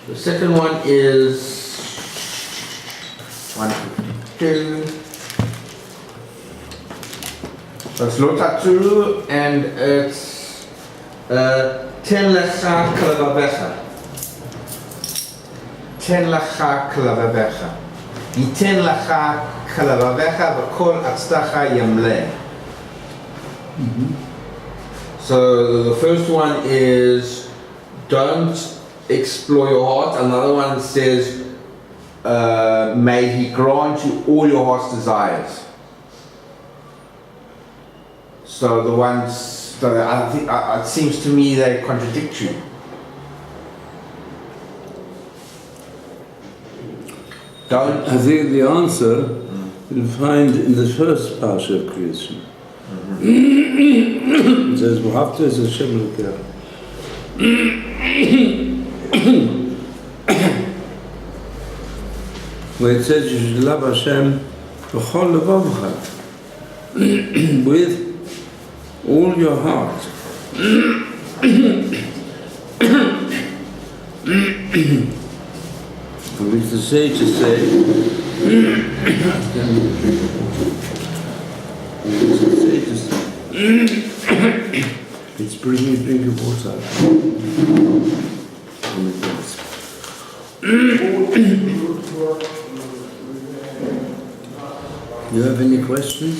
The second one is 152. So it's Lotatu, and it's Ten Lecha Kalavavecha. Ten Lecha Kalavavecha. Yiten Lecha Kalavavecha V'kol Atztacha Yamle. So the first one is don't explore your heart. Another one says may he grant you all your heart's desires. So the ones, so I think it seems to me they contradict you. Don't. I think the answer you'll find in the first parsha of creation. It says, "V'havta es Hashem Elokecha." Where it says, "You should love Hashem b'chol levavcha," with all your heart. For which the sages say, it's bringing a drink of water. You have any questions?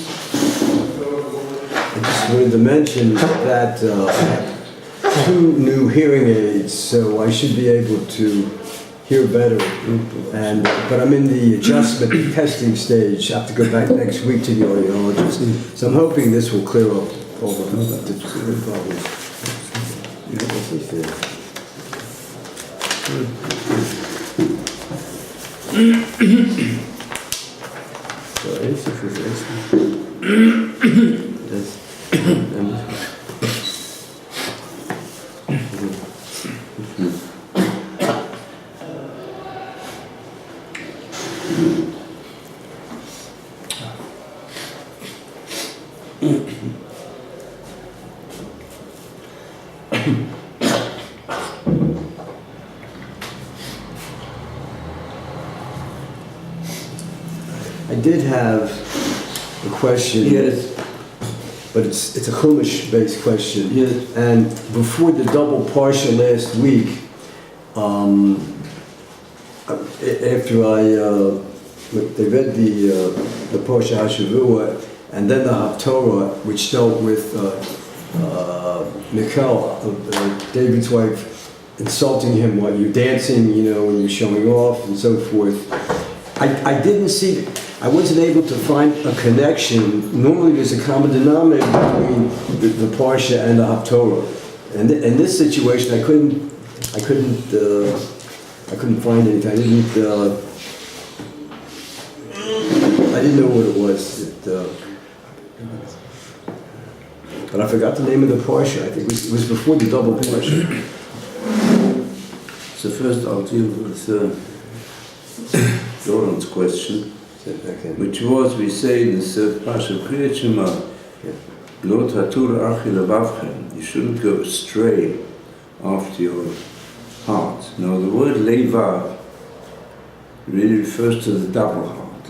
I just wanted to mention that I have 2 new hearing aids, so I should be able to hear better. But I'm in the adjustment testing stage. I have to go back next week to the audiologist. So I'm hoping this will clear up all the problems. I did have a question. Yes. But it's a Chumash-based question. Yes. And before the double parsha last week, after they read the parsha Hashavua, and then the Haftorah, which dealt with Michal, David's wife, insulting him while you're dancing, when you're showing off and so forth. I didn't see. I wasn't able to find a connection. Normally there's a common denominator between the Parsha and the Haftorah. And in this situation, I couldn't find anything. I didn't know what it was. But I forgot the name of the Parsha. I think it was before the double Parsha. So first I'll deal with Doran's question. Okay. Which was, we say in the third parsha of Kriyat Shema, Lo tatur achi levavchem, you shouldn't go astray after your heart. Now the word levav really refers to the double heart.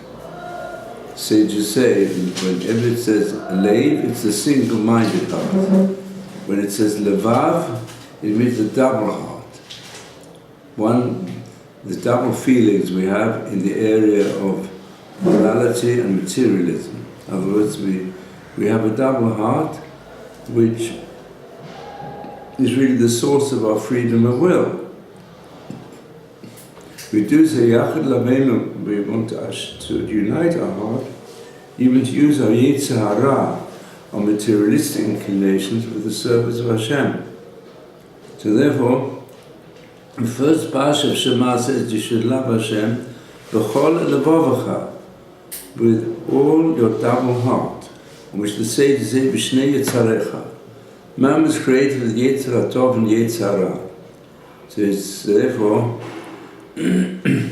Sages say, whenever it says lev, it's a single-minded heart. When it says levav, it means the double heart. The double feelings we have in the area of morality and materialism. In other words, we have a double heart which is really the source of our freedom of will. We do say Yachad Laveinu, we want to unite our heart, even to use our Yetzer Hara, our materialistic inclinations, with the service of Hashem. So therefore, the first parsha of Shema says you should love Hashem b'chol levavacha, with all your double heart, in which the sages say b'shnei yetzarecha. Man was created with Yetzer HaTov and Yetzer Hara. So it's therefore, the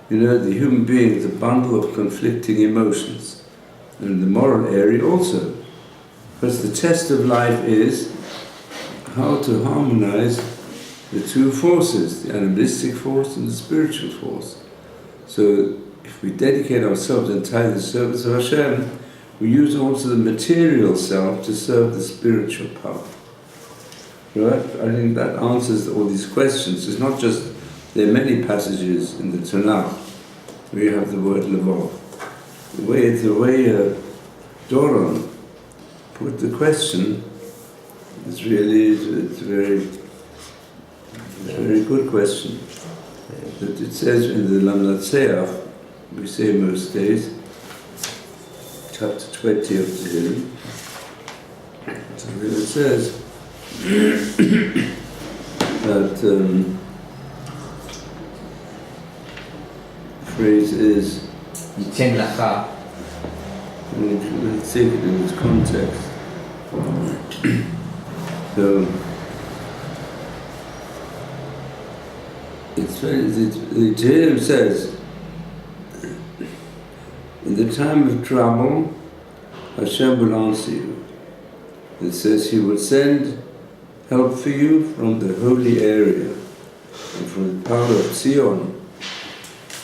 human being is a bundle of conflicting emotions, and the moral area also. Because the test of life is how to harmonize the two forces, the animalistic force and the spiritual force. So if we dedicate ourselves entirely to the service of Hashem, we use also the material self to serve the spiritual power. Right? I think that answers all these questions. It's not just, there are many passages in the Tanakh where you have the word Levov. The way Doron put the question is really, it's a very good question. But it says in the Lamnatseach, we say most days, chapter 20 of Tehillim, so it says that the phrase is, ייתן לך. let's take it in its context. So, the Tehillim says, in the time of trouble, Hashem will answer you. It says He will send help for you from the holy area and from the power of Zion,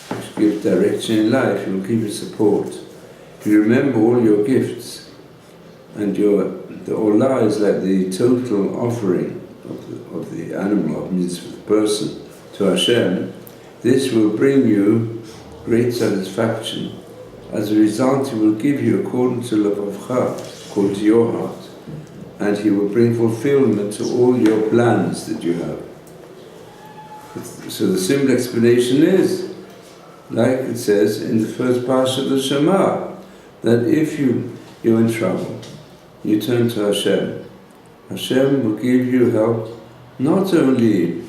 which gives direction in life. He will give you support. You remember all your gifts, and the olah is like the total offering of the animal, means for the person, to Hashem. This will bring you great satisfaction. As a result, He will give you according to Levavcha, according to your heart, and He will bring fulfillment to all your plans that you have. So the simple explanation is, like it says in the first parsha of the Shema, that if you're in trouble, you turn to Hashem. Hashem will give you help, not only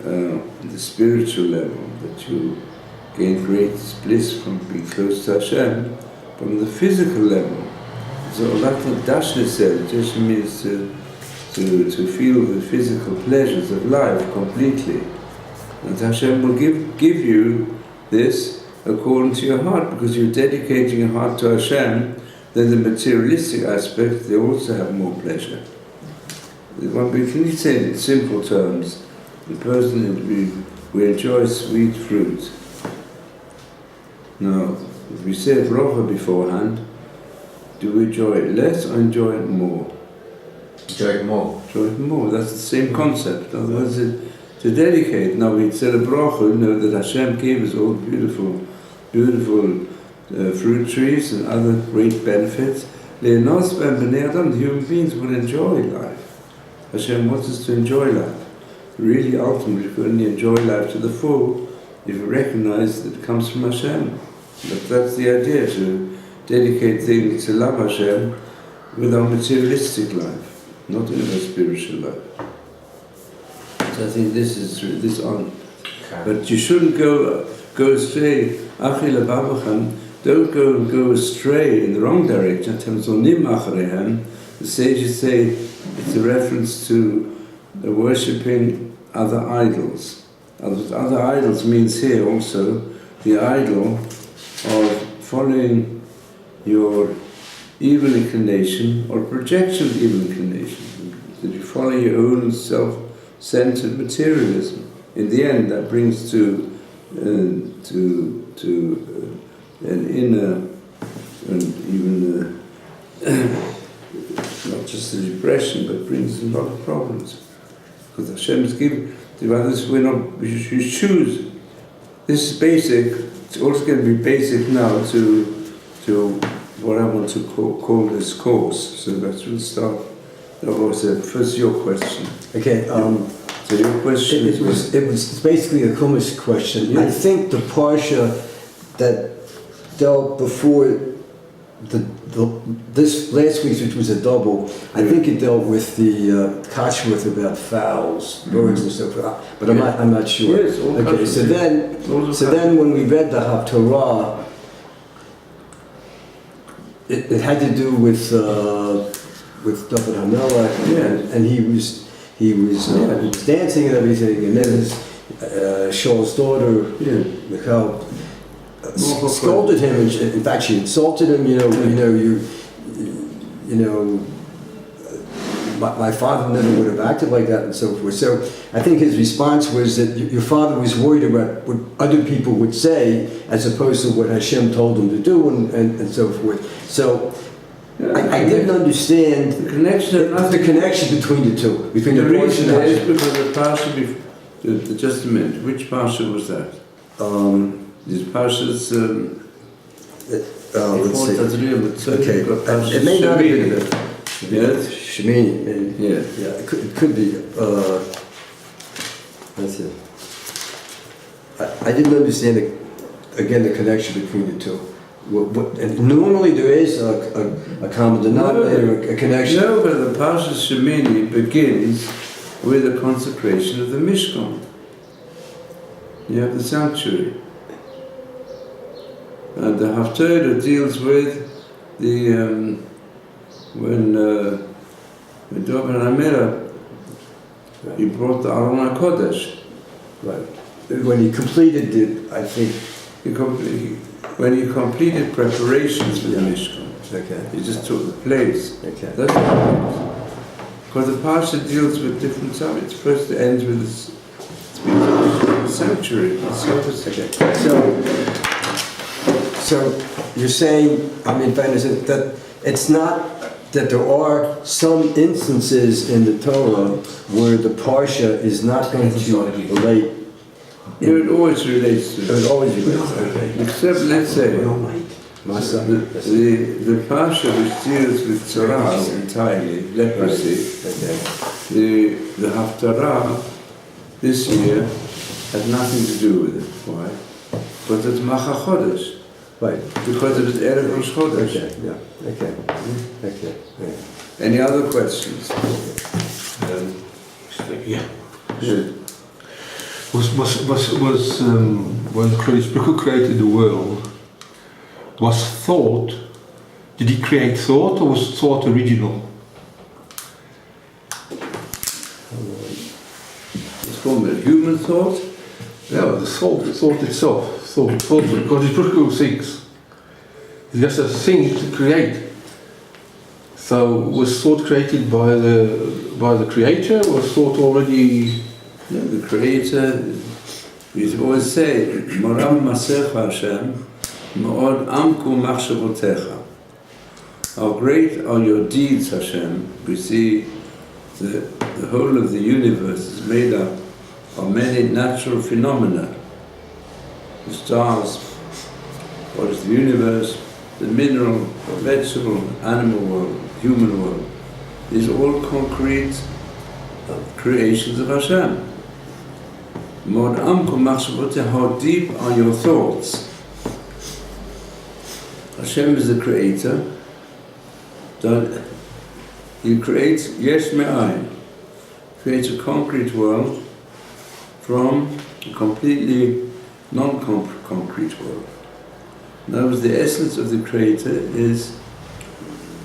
on the spiritual level, that you gain great bliss from being close to Hashem, but on the physical level. So like what Dashna said, it just means to feel the physical pleasures of life completely. And Hashem will give you this according to your heart, because you're dedicating your heart to Hashem. Then the materialistic aspect, they also have more pleasure. When we can say it in simple terms, the person we enjoy sweet fruit. Now, if we say a bracha beforehand, do we enjoy it less or enjoy it more? Enjoy it more. Enjoy it more. That's the same concept. Otherwise, to dedicate. Now we say a bracha, know that Hashem gave us all beautiful fruit trees and other great benefits. The human beings will enjoy life. Hashem wants us to enjoy life. Really, ultimately, we only enjoy life to the full if we recognize that it comes from Hashem. That's the idea, to dedicate things to love Hashem with our materialistic life, not in our spiritual life. So I think this is this on. Okay. But you shouldn't go astray. Don't go astray in the wrong direction. The sages say it's a reference to worshipping other idols. Other idols means here also the idol of following your evil inclination or projection of evil inclination. That you follow your own self-centered materialism. In the end, that brings to an inner and even not just a depression, but brings a lot of problems. Because Hashem has given to others, we choose. This is basic. It's also going to be basic now to what I want to call this course. So we'll start. That was first your question. Okay. So your question it was basically a Chumash question. Yes. I think the parsha that dealt before this last week's, which was a double, I think it dealt with the Kashmir about fowls, birds and so forth. But I'm not sure. Yes, okay. So then when we read the Haftarah, it had to do with David Hamelech, and he was dancing and everything, and then his Shaul's daughter, Michal, scolded him. And in fact, she insulted him. my father never would have acted like that and so forth. So I think his response was that your father was worried about what other people would say as opposed to what Hashem told him to do and so forth. So I didn't understand the connection between the two. Between the reason is Rosh because the parsha, just a minute, which parsha was that? These parshas, let's see. Okay, it may not have been yes? Shemini, maybe. Yeah. Yeah, it could be. That's it. I didn't understand, the connection between the two. And normally there is a common denominator, a connection. No, but the Parsha Shemini begins with the consecration of the Mishkan. You have the sanctuary. And the Haftarah deals with the when Dvar Amira, he brought the Aron HaKodesh. Right. When he completed it, I think. When he completed preparations for the Mishkan. Okay. He just took the place. Okay. That's what it means. Because the Parsha deals with different subjects. First it ends with the sanctuary. So you're saying, if I understand, that it's not that there are some instances in the Torah where the Parsha is not going to relate. It always relates to it. It always relates, okay. Except, let's say, the Parsha which deals with Tzara entirely, leprosy, the Haftarah this year had nothing to do with it. Why? Because it's Macha Chodesh. Right. Because it was Erev Rosh Chodesh. Okay, yeah, okay. Yeah. Any other questions? Yeah. Was when Baruch created the world, was thought, did he create thought or was thought original? It's called a human thought? Yeah, the thought itself. Thought, because it's Baruch thinks. It's just a thing to create. So was thought created by the creator, or was thought already? No, the creator, we always say, Moram Masecha Hashem, Ma'od Amku Machshavotecha. How great are your deeds, Hashem. We see the whole of the universe is made up of many natural phenomena. The stars, what is the universe, the mineral, vegetable, animal world, human world. These are all concrete creations of Hashem. How deep are your thoughts? Hashem is the creator. He creates Yesh Me'ayin, creates a concrete world from a completely non-concrete world. In other words, the essence of the creator is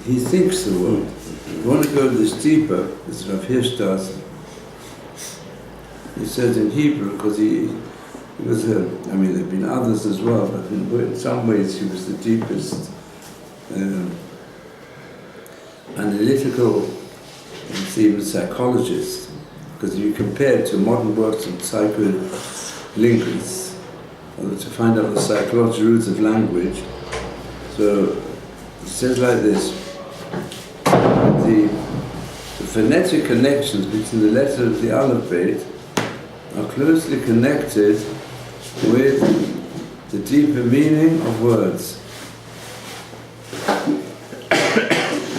he thinks the world. If you want to go this deeper, as Rav Hirsch does, he says in Hebrew, because he was there have been others as well, but in some ways he was the deepest analytical and even psychologist, because if you compare it to modern works of psycholinguists, to find out the psychological roots of language. So it says like this: the phonetic connections between the letter of the alphabet are closely connected with the deeper meaning of words.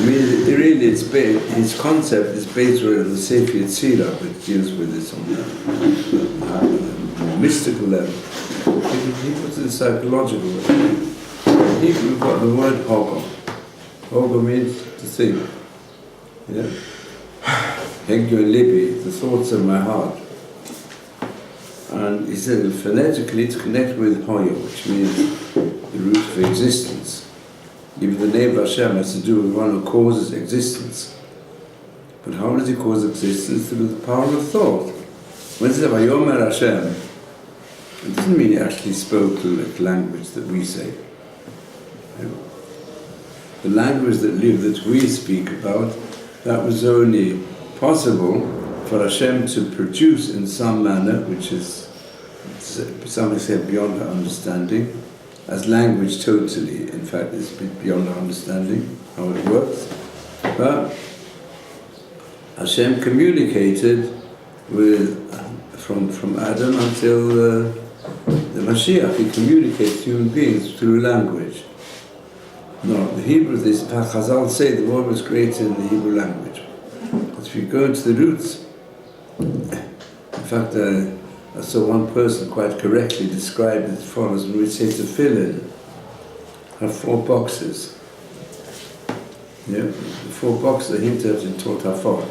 Really, his concept is based on the Sefer Yetzirah, which deals with this on a mystical level. He puts it psychological level. Here we've got the word Hogo. Hogo means to think. Yeah? Hegyo Libi, the thoughts of my heart. And he said phonetically it's connected with Hoyo, which means the root of existence. Even the name of Hashem has to do with one who causes existence. But how does he cause existence? Through the power of thought. When it says Vayomer Hashem, it doesn't mean he actually spoke the language that we say. The language that we speak about that was only possible for Hashem to produce in some manner, which is, some say, beyond our understanding, as language totally, in fact, it's beyond our understanding how it works. But Hashem communicated with, from Adam until the Mashiach. He communicates to human beings through language. No, the Hebrew, this Chazal say the world was created in the Hebrew language. But if you go into the roots, in fact, I saw one person quite correctly describe it as follows: when we say tefillin have 4 boxes. Yeah, the 4 boxes are hinted in Tot HaFor.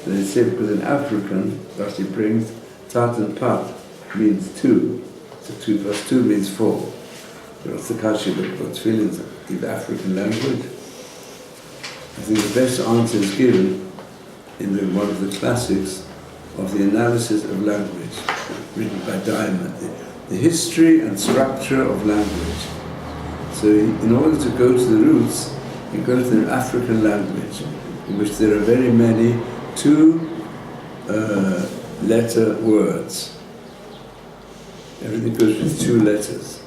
They say because in African, Rashi brings tat and pat means 2. So 2 plus 2 means 4. What's the kashi about tefillin in the African language? I think the best answer is given in one of the classics of the analysis of language, written by Diamond, the history and structure of language. So in order to go to the roots, you go to the African language, in which there are very many 2-letter words. Everything goes with 2 letters.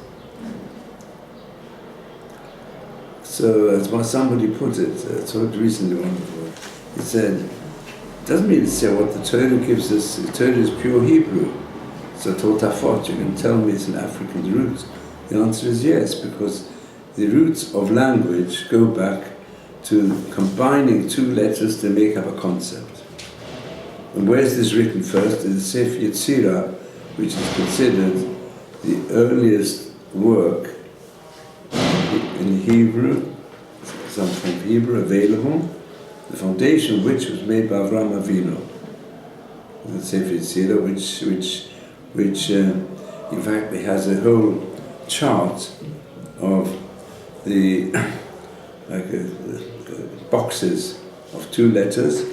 So as somebody put it, I talked recently wonderful, he said, doesn't mean to say what the Torah gives us. The Torah is pure Hebrew. So Tot HaFor, you can tell me it's an African root. The answer is yes, because the roots of language go back to combining 2 letters to make up a concept. And where is this written first? In the Sefer Yetzirah, which is considered the earliest work in Hebrew, some from Hebrew available, the foundation of which was made by Avraham Avinu. The Sefer Yetzirah, which in fact it has a whole chart of the boxes of 2 letters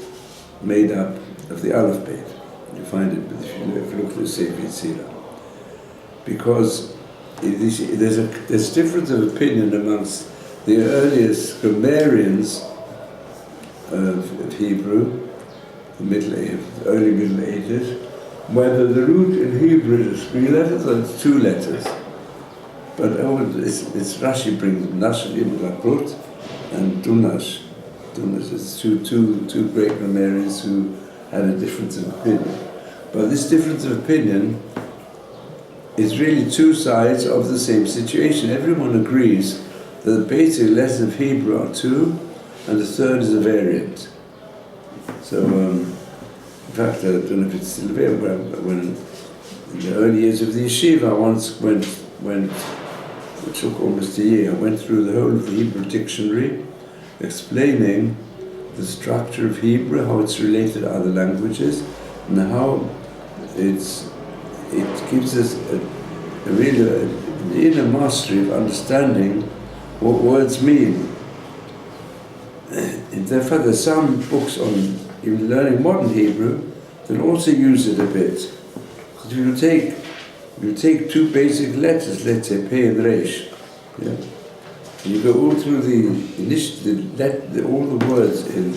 made up of the alphabet. You find it if you look at the Sefer Yetzirah. Because there's difference of opinion amongst the earliest grammarians of Hebrew, the early Middle Ages, whether the root in Hebrew is 3 letters or it's 2 letters. But it's Rashi brings Nash ibn Lakrut and Dunash. Dunash is two great grammarians who had a difference of opinion. But this difference of opinion is really 2 sides of the same situation. Everyone agrees that the basic letters of Hebrew are 2, and the 3rd is a variant. So, in fact, I don't know if it's still there, but when in the early years of the yeshiva, I once went, it took almost a year, I went through the whole of the Hebrew dictionary, explaining the structure of Hebrew, how it's related to other languages, and how it gives us a really an inner mastery of understanding what words mean. In fact, there's some books on even learning modern Hebrew that also use it a bit. So if you take 2 basic letters, let's say Pei and Resh, yeah, and you go all through all the words in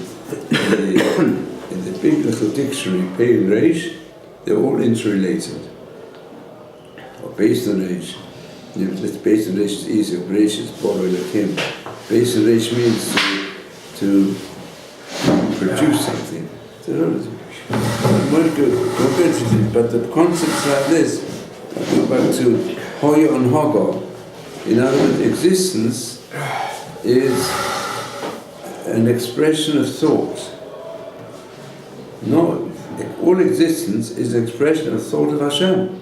the big little dictionary, Pei and Resh, they're all interrelated. Or Beis and Resh. Beis and Resh is easier. Resh is Boruch Elohim. Beis and Resh means to produce something. But the concepts like this, I go back to Hoya and Hogo. In other words, existence is an expression of thought. No, all existence is an expression of thought of Hashem.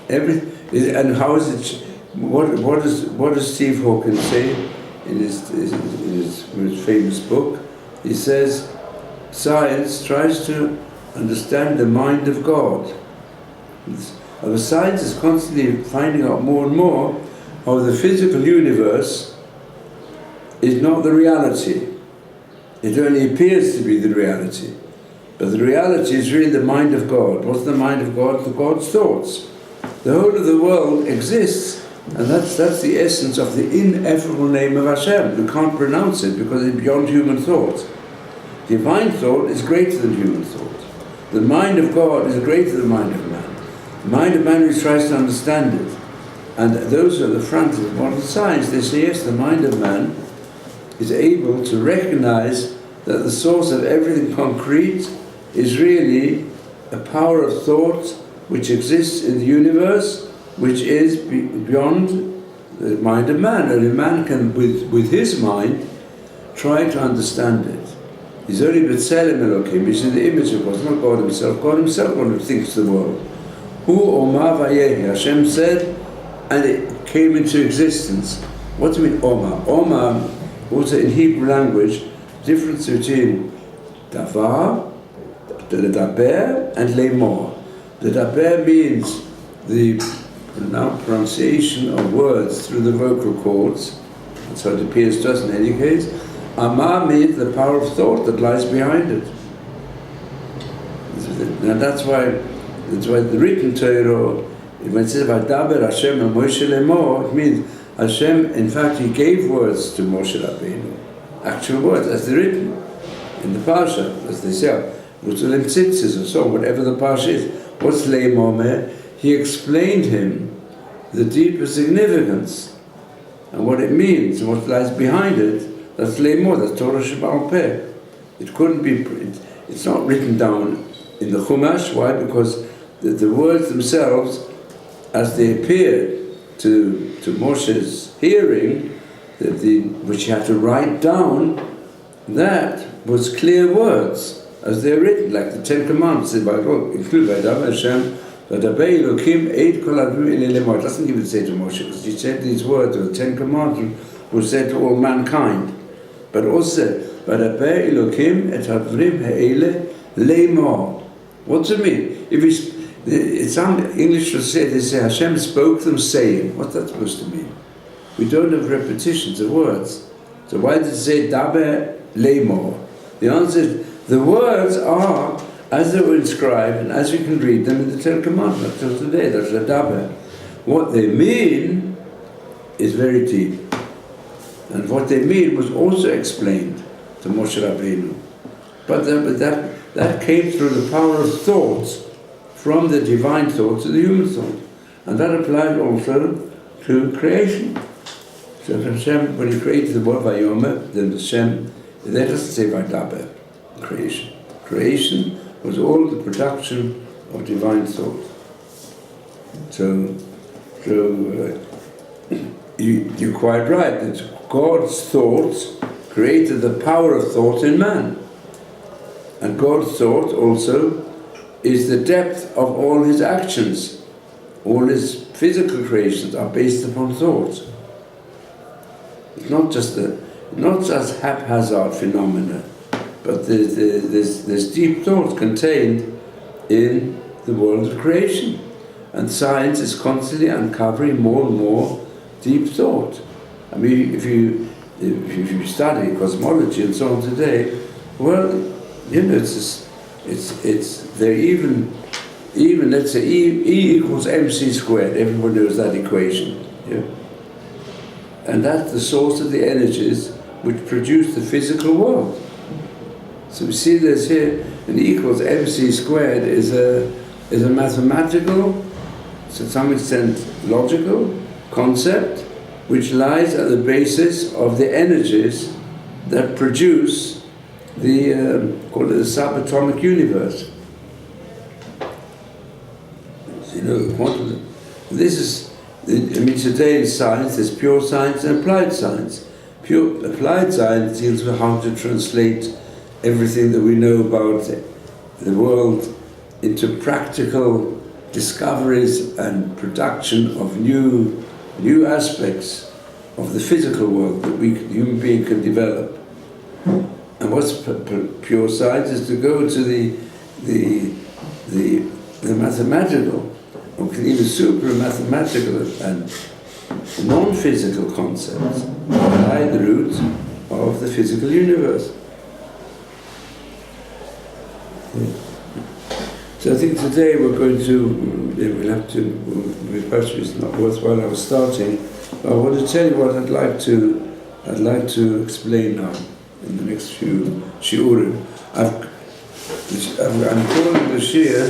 And how is it? What does Steve Hawkins say in his famous book? He says, science tries to understand the mind of God. The science is constantly finding out more and more how the physical universe is not the reality. It only appears to be the reality. But the reality is really the mind of God. What's the mind of God? The God's thoughts. The whole of the world exists, and that's the essence of the ineffable name of Hashem. You can't pronounce it because it's beyond human thought. Divine thought is greater than human thought. The mind of God is greater than the mind of man. The mind of man who tries to understand it. And those are the front of modern science. They say, yes, the mind of man is able to recognize that the source of everything concrete is really a power of thought which exists in the universe, which is beyond the mind of man. And a man can, with his mind, try to understand it. He's only B'Tselem Elokim, he's in the image of God, not God himself. God himself one who thinks the world. Hu Omar Vayehi, Hashem said, and it came into existence. What do you mean Omar? Omar, also in Hebrew language, difference between Dvar, the Daber, and Lemor. The Daber means the pronunciation of words through the vocal cords. That's how it appears to us in any case. Amar means the power of thought that lies behind it. And that's why the written Torah, when it says Vadaber Hashem and Moshe Lemor, it means Hashem, in fact, he gave words to Moshe Rabbeinu, actual words, as they're written in the Parsha, as they say, Rutzulem Tzitzis or so, whatever the Parsha is. What's Lemor? He explained him the deeper significance and what it means and what lies behind it. That's Lemor, that's Torah Sheba'al Peh. It couldn't be, it's not written down in the Chumash. Why? Because the words themselves, as they appeared to Moshe's hearing, which he had to write down, that was clear words, as they're written, like the Ten Commandments, include Vaydaber Hashem, Vadaber Elokim Eid Kol Advim Elei Lemor. It doesn't even say to Moshe, because he said these words, the Ten Commandments were said to all mankind. But also, Vadaber Elokim et Advim Ha'ele Lemor. What's it mean? If some English will say, they say Hashem spoke them saying. What's that supposed to mean? We don't have repetitions of words. So why did it say Daber Lemor? The answer is, the words are as they were inscribed and as you can read them in the Ten Commandments till today. That's a Daber. What they mean is very deep. And what they mean was also explained to Moshe Rabbeinu. But that came through the power of thoughts, from the divine thought to the human thought. And that applied also to creation. So Hashem, when he created the world, Vayomer, then Hashem, that doesn't say Vaydaber, creation. Creation was all the production of divine thought. So you're quite right, that God's thoughts created the power of thought in man. And God's thought also is the depth of all his actions. All his physical creations are based upon thought. It's not just haphazard phenomena, but there's deep thought contained in the world of creation. And science is constantly uncovering more and more deep thought. I mean, if you study cosmology and so on today, well, you know, they're even let's say E equals mc squared. Everyone knows that equation. Yeah? And that's the source of the energies which produce the physical world. So we see there's here an E equals mc squared is a mathematical, to some extent logical concept, which lies at the basis of the energies that produce called the subatomic universe. You know, quantum. This is, I mean, today in science there's pure science and applied science. Pure applied science deals with how to translate everything that we know about the world into practical discoveries and production of new aspects of the physical world that the human being can develop. And what's pure science is to go to the mathematical, or even super mathematical and non-physical concepts that lie at the root of the physical universe. So I think today we're going to, perhaps it's not worthwhile I was starting, but I want to tell you what I'd like to explain now in the next few shiurim. I'm calling the Shia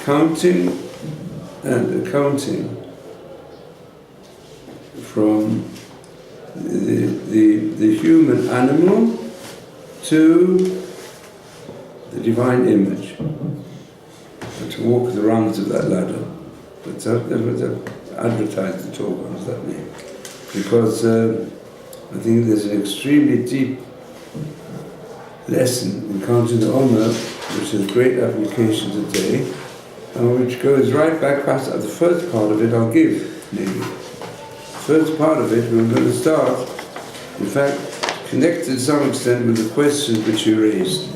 counting and accounting from the human animal to the divine image, and to walk the rounds of that ladder. But that was advertised the talk, what does that mean? Because I think there's an extremely deep lesson in counting the Omer, which has great application today, and which goes right back past the first part of it I'll give, maybe. First part of it, we're going to start, in fact, connected to some extent with the questions which you raised.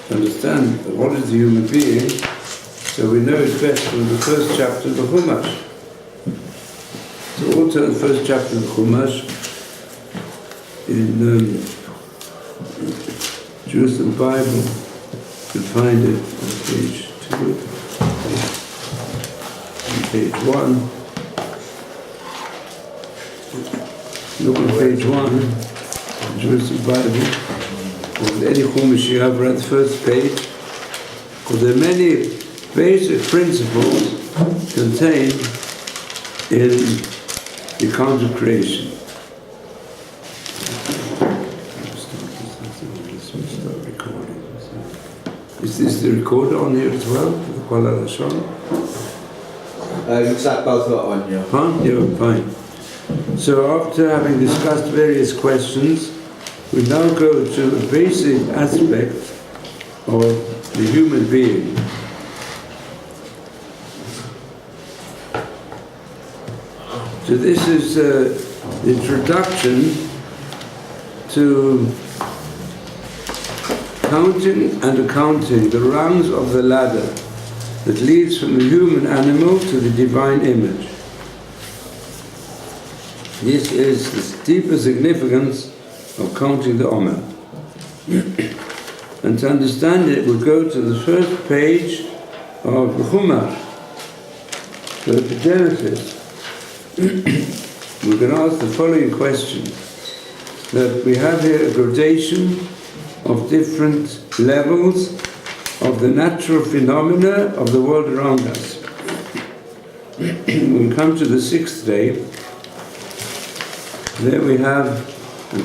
To understand what is the human being, so we know it best from the first chapter of the Chumash. So all turn the first chapter of the Chumash in Jerusalem Bible. You can find it on page 2, on page 1. Look on page 1, Jerusalem Bible, or any Chumash you have, read the first page, because there are many basic principles contained in the account of creation. Is this the recorder on here as well? The Kuala Lashon? Looks like both are on here. Huh? Yeah, fine. So after having discussed various questions, we now go to a basic aspect of the human being. So this is the introduction to counting and accounting the rungs of the ladder that leads from the human animal to the divine image. This is the deeper significance of counting the Omer. And to understand it, we'll go to the first page of the Chumash. Go to Genesis. We're going to ask the following question. That we have here a gradation of different levels of the natural phenomena of the world around us. We'll come to the 6th day. There we have,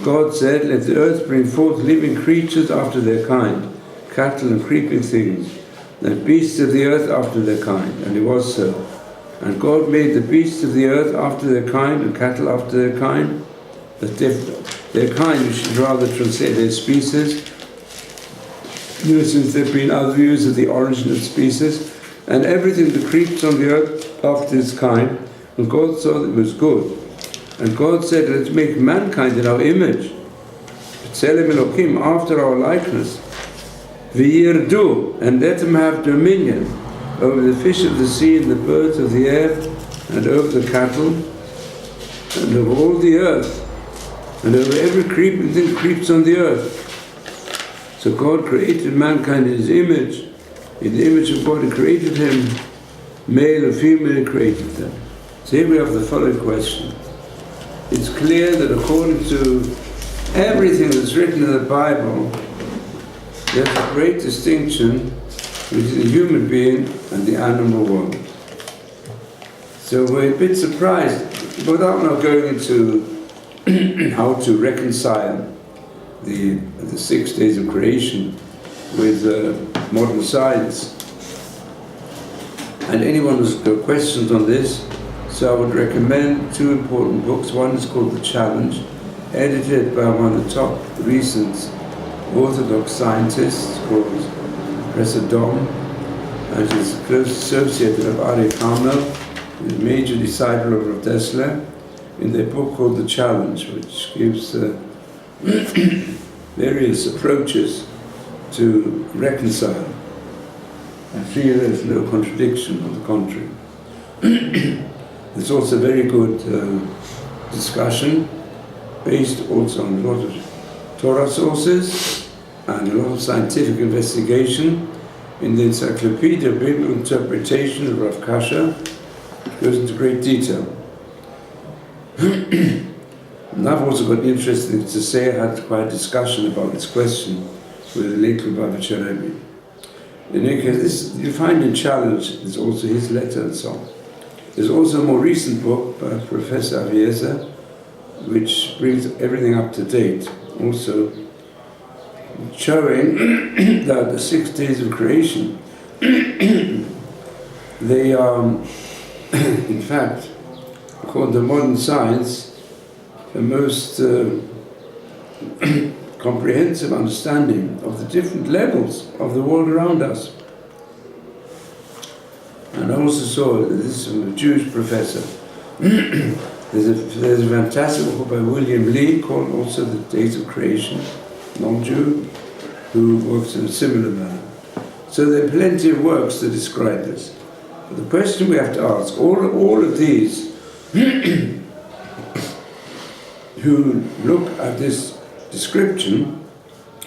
God said, let the earth bring forth living creatures after their kind, cattle and creeping things, and beasts of the earth after their kind. And it was so. And God made the beasts of the earth after their kind, and cattle after their kind. Their kind, we should rather translate their species, since there have been other views of the origin of species, and everything that creeps on the earth after its kind. And God saw that it was good. And God said, let's make mankind in our image, B'Tselem Elokim, after our likeness, V'yirdu, and let them have dominion over the fish of the sea and the birds of the air, and over the cattle, and over all the earth, and over every creeping thing that creeps on the earth. So God created mankind in His image. In the image of God He created him, male and female He created them. So here we have the following question. It's clear that according to everything that's written in the Bible, there's a great distinction between the human being and the animal world. So we're a bit surprised, without not going into how to reconcile the 6 days of creation with modern science. And anyone who's got questions on this, so I would recommend 2 important books. One is called The Challenge, edited by one of the top recent Orthodox scientists called Professor Dom, and he's a close associate of Ari Carmel, a major disciple of Rav Dessler, in their book called The Challenge, which gives various approaches to reconcile and feel there's no contradiction, on the contrary. There's also very good discussion based also on a lot of Torah sources and a lot of scientific investigation in the Encyclopedia of Biblical Interpretation of Rav Kasha, which goes into great detail. And I've also got interesting to say, I had quite a discussion about this question with the late Lubavitch Rebbe. In any case, this, you find in Challenge, there's also his letter and so on. There's also a more recent book by Professor Aviesa, which brings everything up to date, also showing that the 6 days of creation, they are, in fact, according to modern science, the most comprehensive understanding of the different levels of the world around us. And I also saw, this is from a Jewish professor, there's a fantastic book by William Lee called also The Days of Creation, non-Jew, who works in a similar manner. So there are plenty of works to describe this. But the question we have to ask, all of these who look at this description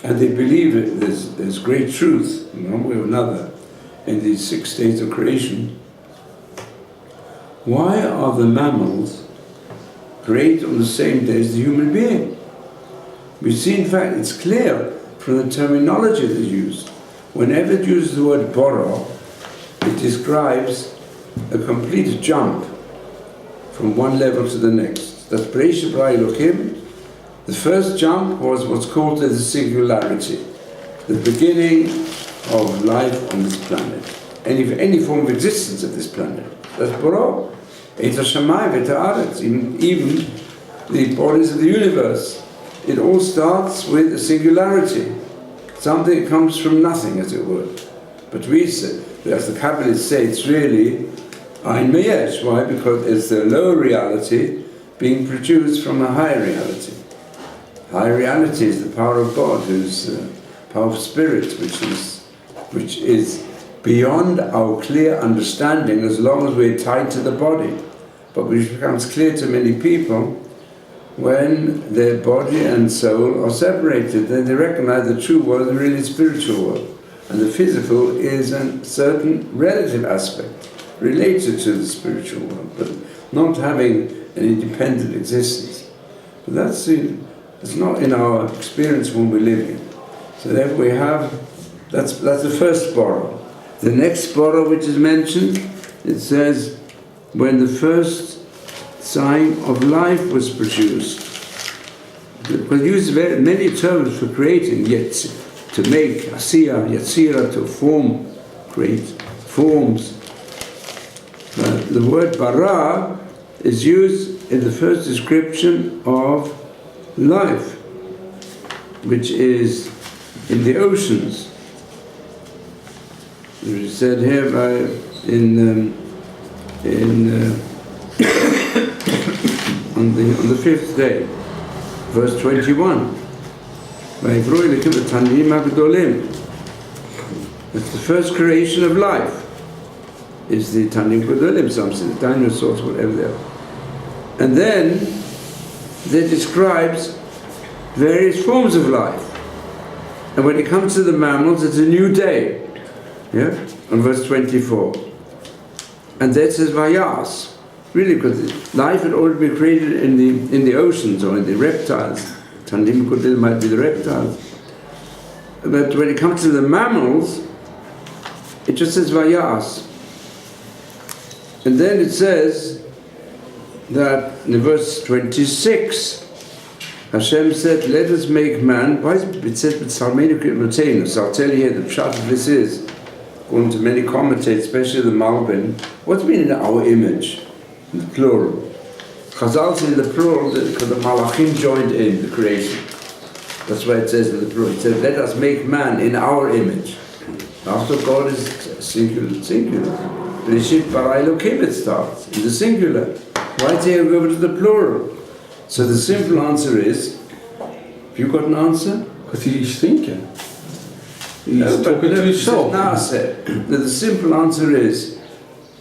and they believe it, there's great truth in one way or another in these 6 days of creation, why are the mammals created on the same day as the human being? We see, in fact, it's clear from the terminology that's used. Whenever it uses the word Boruch, it describes a complete jump from one level to the next. That's Bereishit bara Elokim. The first jump was what's called the singularity, the beginning of life on this planet, any form of existence of this planet. That's Boruch. Et hashamayim v'et haaretz, even the bodies of the universe. It all starts with a singularity, something that comes from nothing, as it were. But we say, as the Kabbalists say, it's really Ein Meyesh. Why? Because it's the lower reality being produced from a higher reality. Higher reality is the power of God, who's power of spirit, which is beyond our clear understanding as long as we're tied to the body, but which becomes clear to many people when their body and soul are separated. Then they recognize the true world, the really spiritual world, and the physical is a certain relative aspect related to the spiritual world, but not having an independent existence. But it's not in our experience when we're living. So therefore we have, that's the first Boruch. The next Boruch which is mentioned, it says, when the first sign of life was produced. Because use many terms for creating, yet to make, asiyah, yatzira, to form, create forms. The word bara is used in the first description of life, which is in the oceans. It is said here on the 5th day, verse 21. That's the first creation of life. Is the Tanim Gedolim, something, the dinosaurs, whatever they are. And then it describes various forms of life. And when it comes to the mammals, it's a new day. Yeah? On verse 24. And that says Vayas. Really, because life had already been created in the oceans or in the reptiles. Tanim Gedolim might be the reptiles. But when it comes to the mammals, it just says Vayas. And then it says that in verse 26, Hashem said, let us make man. Why is it said, so I'll tell you here, the pshat of this is, according to many commentators, especially the Malbim, what's mean in our image? In the plural. Chazal says in the plural because the Malachim joined in the creation. That's why it says in the plural. It says, let us make man in our image. After God is singular. Bereishit bara Elokim, it starts in the singular. Why did he go over to the plural? So the simple answer is, have you got an answer? Because he's thinking. He's talking to himself. Now said that the simple answer is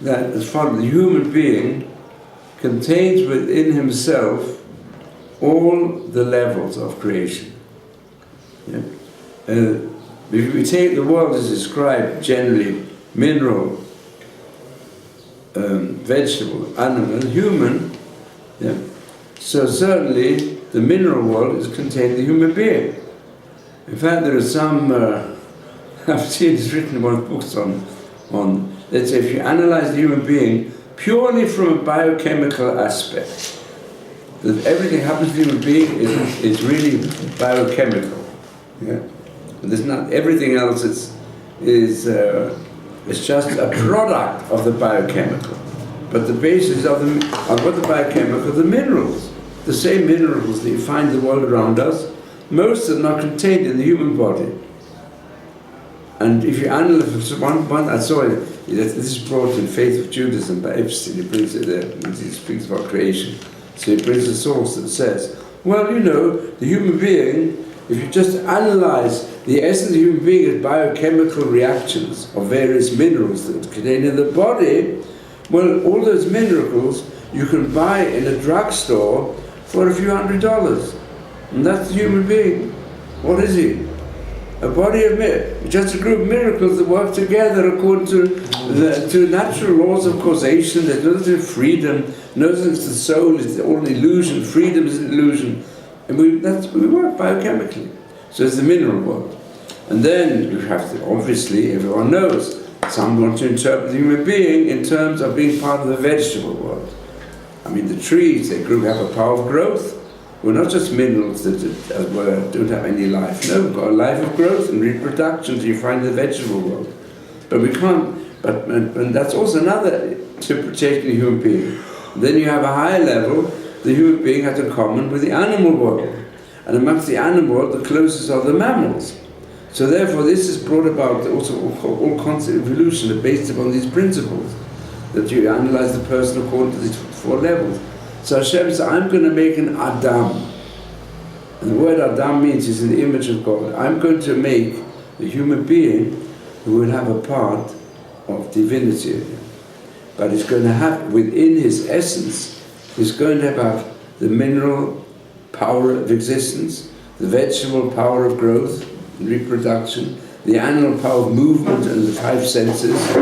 that as far as the human being contains within himself all the levels of creation. Yeah? If we take the world as described generally, mineral, vegetable, animal, human, yeah? So certainly the mineral world is contained in the human being. In fact, there are some, I've seen it's written about books on, let's say, if you analyze the human being purely from a biochemical aspect, that everything happens to the human being is really biochemical. Yeah? And there's not, everything else is just a product of the biochemical. But the basis of what the biochemical, the minerals, the same minerals that you find in the world around us, most of them are contained in the human body. And if you analyze one I saw it, this is brought in Faith of Judaism by Epstein, he brings it there, he speaks about creation. So he brings a source that says, well, you know, the human being, if you just analyze the essence of the human being as biochemical reactions of various minerals that are contained in the body, well, all those minerals you can buy in a drugstore for a few $100s. And that's the human being. What is he? A body of just a group of miracles that work together according to natural laws of causation. There's nothing freedom, nothing to the soul, it's all an illusion, freedom is an illusion. And we work biochemically. So it's the mineral world. And then you have to, obviously, everyone knows, some want to interpret the human being in terms of being part of the vegetable world. I mean, the trees, they have a power of growth. We're not just minerals that don't have any life. No, we've got a life of growth and reproduction that you find in the vegetable world. But we can't, and that's also another interpretation of the human being. Then you have a higher level, the human being has in common with the animal world. And amongst the animal world, the closest are the mammals. So therefore, this has brought about also all concept of evolution are based upon these principles, that you analyze the person according to these 4 levels. So Hashem said, I'm going to make an Adam. And the word Adam means he's in the image of God. I'm going to make the human being who will have a part of divinity in him. But he's going to have, within his essence, he's going to have the mineral power of existence, the vegetable power of growth and reproduction, the animal power of movement and the 5 senses.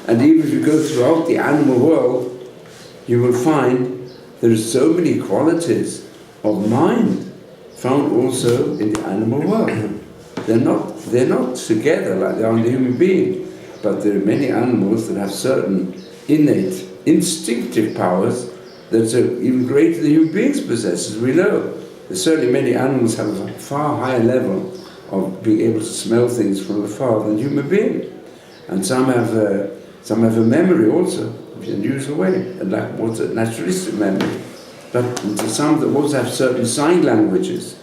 And even if you go throughout the animal world, you will find there are so many qualities of mind found also in the animal world. They're not together like they are in the human being, but there are many animals that have certain innate, instinctive powers that are even greater than human beings possess, as we know. There's certainly many animals have a far higher level of being able to smell things from afar than human beings. And some have a memory also, in an unusual way, and like what's a naturalistic memory. But some that also have certain sign languages,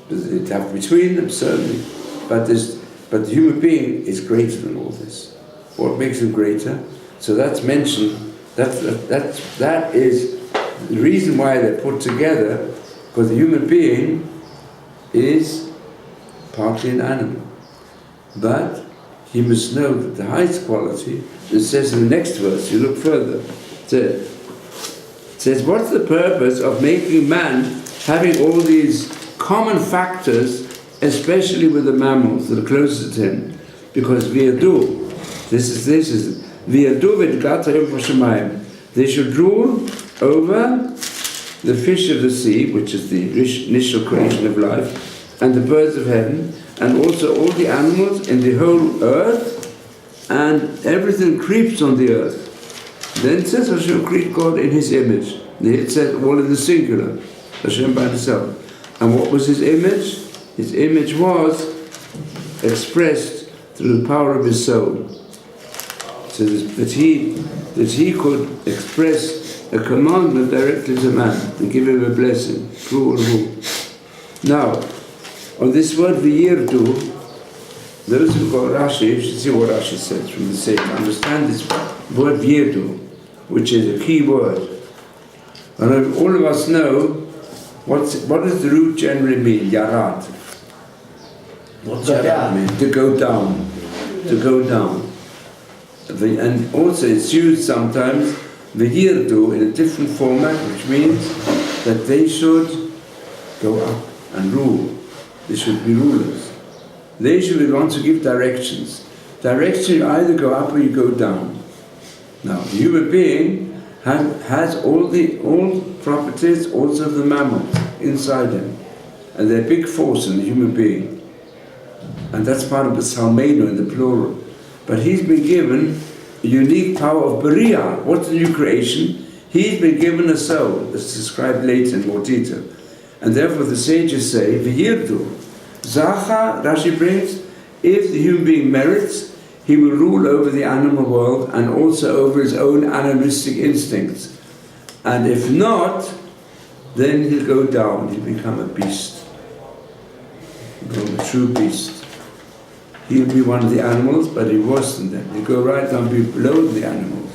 they have between them certainly. But the human being is greater than all this. What makes him greater? So that's mentioned. That is the reason why they're put together, because the human being is partly an animal. But he must know that the highest quality, it says in the next verse, you look further, it says, what's the purpose of making man having all these common factors, especially with the mammals that are closest to him? Because viadu, this is viadu v'dgata yom v'shamayim. They should rule over the fish of the sea, which is the initial creation of life, and the birds of heaven, and also all the animals in the whole earth, and everything creeps on the earth. Then it says Hashem created God in his image. It said all in the singular, Hashem by himself. And what was his image? His image was expressed through the power of his soul. So that he could express a commandment directly to man and give him a blessing. Now, on this word v'yirdu, those who got Rashi, you should see what Rashi says from the same. Understand this word v'yirdu, which is a key word. And all of us know what does the root generally mean? Yarat. What's yarat mean? To go down. To go down. And also it's used sometimes v'yirdu in a different format, which means that they should go up and rule. They should be rulers. They should be the ones who give directions. Direction, you either go up or you go down. Now, the human being has all properties also of the mammal inside him. And they're a big force in the human being. And that's part of the Salmeno in the plural. But he's been given a unique power of Beriah. What's the new creation? He's been given a soul, that's described later in more detail. And therefore the sages say, V'yirdu. Zacha, Rashi brings, if the human being merits, he will rule over the animal world and also over his own animalistic instincts. And if not, then he'll go down, he'll become a beast. He'll become a true beast. He'll be one of the animals, but he's worse than them. He'll go right down below the animals.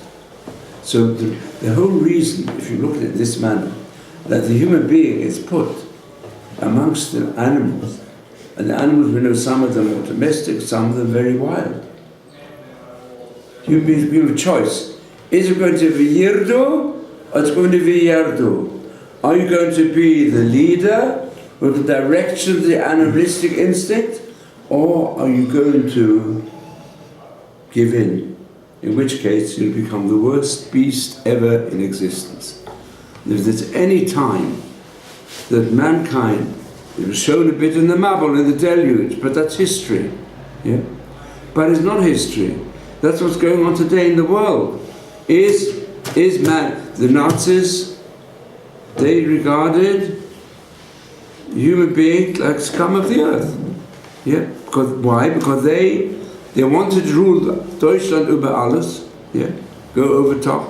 So the whole reason, if you look at it in this manner, that the human being is put amongst the animals, and the animals, we know some of them are domestic, some of them very wild. Human beings give a choice. Is it going to be Yirdu, or it's going to be Yardu? Are you going to be the leader with the direction of the animalistic instinct, or are you going to give in which case you'll become the worst beast ever in existence. If there's any time that mankind, it was shown a bit in the Mabul, in the deluge, but that's history. Yeah? But it's not history. That's what's going on today in the world. Is man, the Nazis, they regarded human beings like scum of the earth. Yeah? Because, why? Because they wanted to rule Deutschland über alles, yeah? Go over top.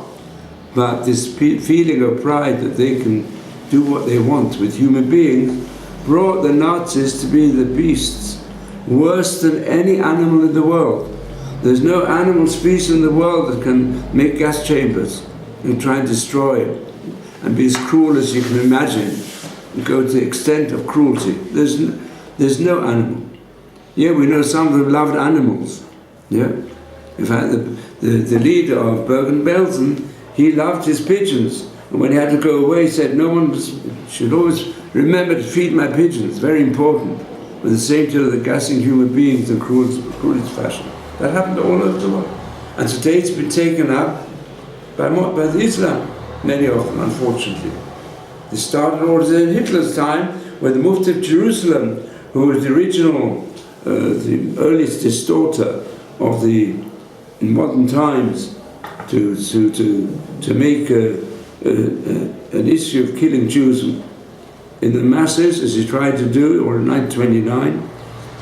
But this feeling of pride that they can do what they want with human beings brought the Nazis to be the beasts, worse than any animal in the world. There's no animal species in the world that can make gas chambers and try and destroy it and be as cruel as you can imagine and go to the extent of cruelty. There's no animal. Yeah, we know some of them loved animals. Yeah, in fact, the leader of Bergen-Belsen, he loved his pigeons. And when he had to go away, he said, no one should always remember to feed my pigeons. Very important. With the same to the gassing human beings in cruelest fashion. That happened all over the world. And today it's been taken up by the Islam, many of them, unfortunately. They started already in Hitler's time, when the Mufti of Jerusalem, who was the original, the earliest distorter of in modern times, to make an issue of killing Jews in the masses, as he tried to do, or in 1929.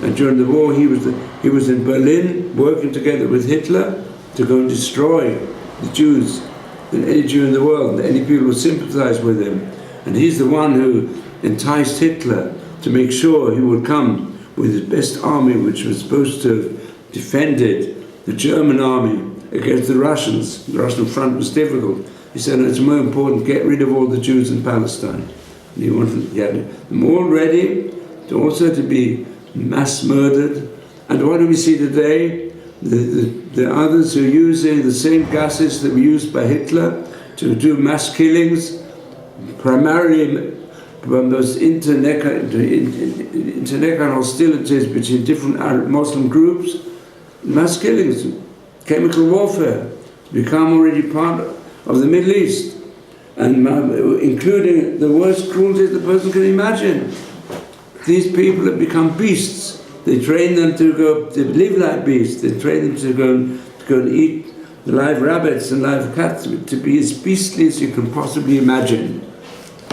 And during the war, he was in Berlin, working together with Hitler to go and destroy the Jews, and any Jew in the world, any people who sympathize with him. And he's the one who enticed Hitler to make sure he would come with his best army, which was supposed to have defended the German army against the Russians. The Russian front was difficult. He said, it's more important, get rid of all the Jews in Palestine. And he wanted to get them all ready to be mass murdered. And what do we see today? The others who are using the same gases that were used by Hitler to do mass killings, primarily from those internecine hostilities between different Arab Muslim groups, mass killings, chemical warfare, become already part of the Middle East, and including the worst cruelties the person can imagine. These people have become beasts. They train them to live like beasts. They train them to go and eat the live rabbits and live cats, to be as beastly as you can possibly imagine.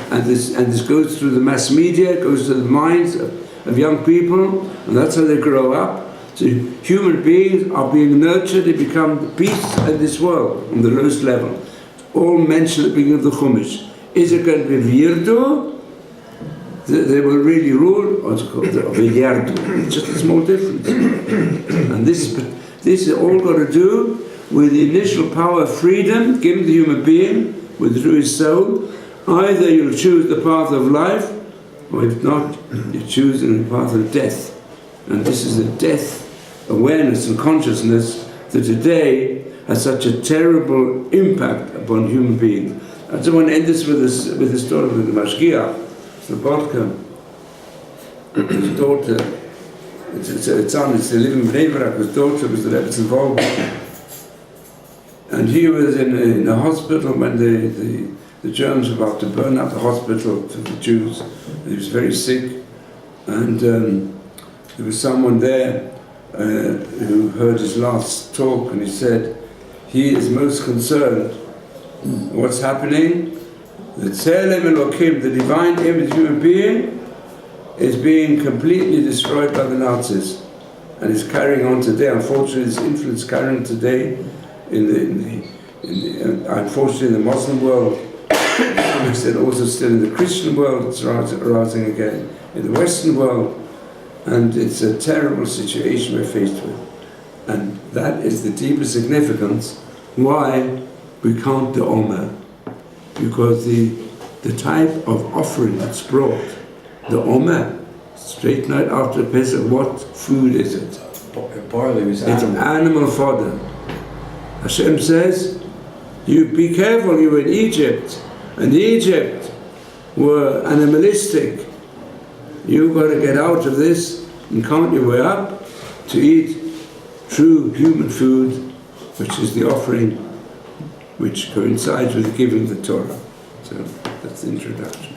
And this goes through the mass media, goes to the minds of young people, and that's how they grow up. So human beings are being nurtured, they become beasts in this world, on the lowest level. It's all mentioned at the beginning of the Chumash. Is it going to be Virdu? They will really rule, or it's called V'yardu. It's just a small difference. And this is all got to do with the initial power of freedom given to the human being through his soul. Either you'll choose the path of life, or if not, you choose the path of death. And this is the death awareness and consciousness that today has such a terrible impact upon human beings. I just want to end this with the story of the Mashgiach, Slobodka. His daughter, it's son, it's the living Bnei Brak, his daughter was the Rebbe's involved. And he was in a hospital when the the Germans were about to burn out the hospital for the Jews. He was very sick, and there was someone there who heard his last talk, and he said he is most concerned what's happening. The Tzelem Elokim, the divine image human being, is being completely destroyed by the Nazis, and is carrying on today. Unfortunately, this influence carrying today unfortunately in the Muslim world, and also still in the Christian world. It's rising again in the Western world, and it's a terrible situation we're faced with. And that is the deeper significance why we count the Omer, because the type of offering that's brought, the Omer, straight night after Pesach, what food is it? Barley was It's animal. animal fodder. Hashem says, you be careful, you were in Egypt, and Egypt were animalistic. You've got to get out of this and count your way up to eat true human food, which is the offering which coincides with the giving of the Torah. So that's the introduction.